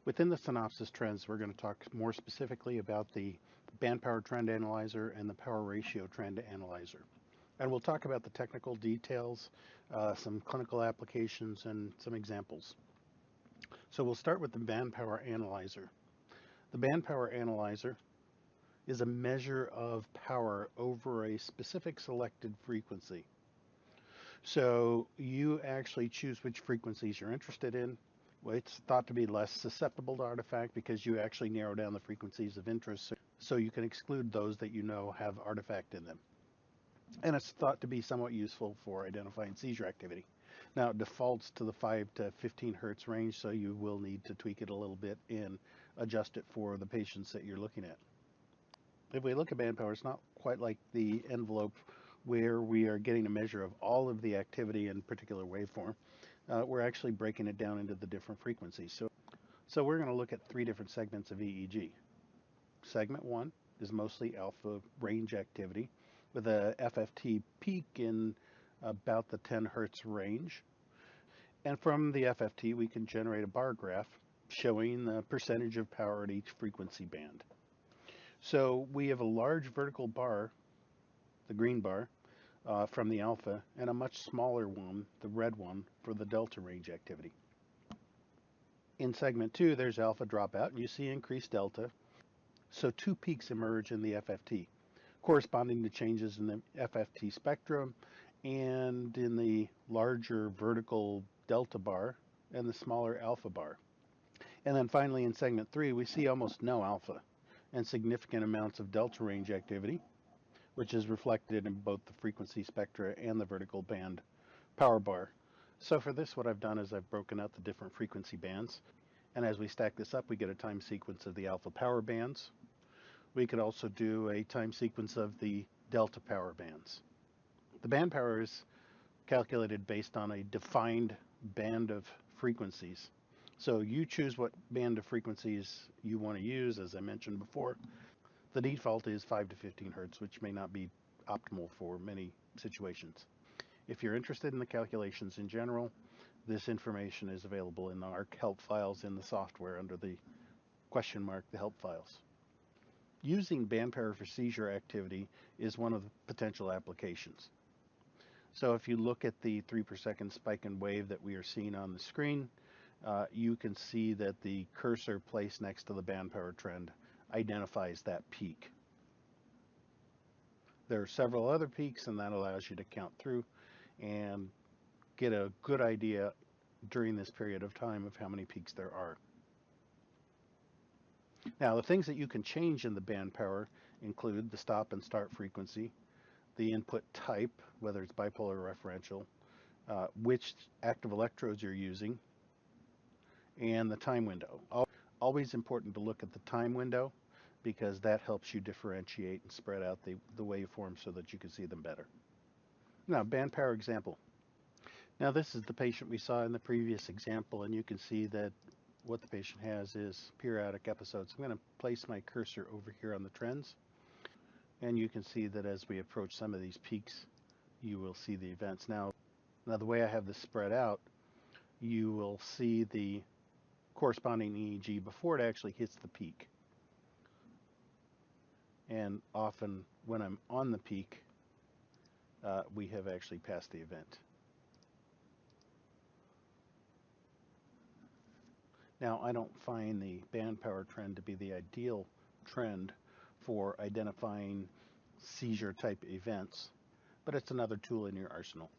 Within the synopsis trends, we're going to talk more specifically about the band power trend analyzer and the power ratio trend analyzer. And we'll talk about the technical details, some clinical applications, and some examples. So we'll start with the band power analyzer. The band power analyzer is a measure of power over a specific selected frequency. So you actually choose which frequencies you're interested in. Well, it's thought to be less susceptible to artifact because you actually narrow down the frequencies of interest so you can exclude those that you know have artifact in them. And it's thought to be somewhat useful for identifying seizure activity. Now, it defaults to the 5 to 15 hertz range, so you will need to tweak it a little bit and adjust it for the patients that you're looking at. If we look at band power, it's not quite like the envelope where we are getting a measure of all of the activity in particular waveform. We're actually breaking it down into the different frequencies. So we're going to look at 3 different segments of EEG. Segment 1 is mostly alpha range activity with a FFT peak in about the 10 hertz range. And from the FFT, we can generate a bar graph showing the percentage of power at each frequency band. So we have a large vertical bar, the green bar, from the alpha, and a much smaller one, the red one, for the delta range activity. In segment 2, there's alpha dropout, and you see increased delta. So 2 peaks emerge in the FFT, corresponding to changes in the FFT spectrum and in the larger vertical delta bar and the smaller alpha bar. And then finally in segment 3, we see almost no alpha and significant amounts of delta range activity, which is reflected in both the frequency spectra and the vertical band power bar. So for this, what I've done is I've broken out the different frequency bands. And as we stack this up, we get a time sequence of the alpha power bands. We could also do a time sequence of the delta power bands. The band power is calculated based on a defined band of frequencies. So you choose what band of frequencies you want to use. As I mentioned before, the default is 5 to 15 hertz, which may not be optimal for many situations. If you're interested in the calculations in general, this information is available in our help files in the software under the question mark, the help files. Using band power for seizure activity is one of the potential applications. So if you look at the 3 per second spike and wave that we are seeing on the screen, you can see that the cursor placed next to the band power trend identifies that peak. There are several other peaks, and that allows you to count through and get a good idea during this period of time of how many peaks there are. Now, the things that you can change in the band power include the stop and start frequency, the input type, whether it's bipolar or referential, which active electrodes you're using, and the time window. Always important to look at the time window because that helps you differentiate and spread out the waveforms so that you can see them better. Now, band power example. Now, this is the patient we saw in the previous example, and you can see that what the patient has is periodic episodes. I'm going to place my cursor over here on the trends, and you can see that as we approach some of these peaks, you will see the events. Now the way I have this spread out, you will see the corresponding EEG before it actually hits the peak. And often when I'm on the peak, we have actually passed the event. Now, I don't find the band power trend to be the ideal trend for identifying seizure type events, but it's another tool in your arsenal.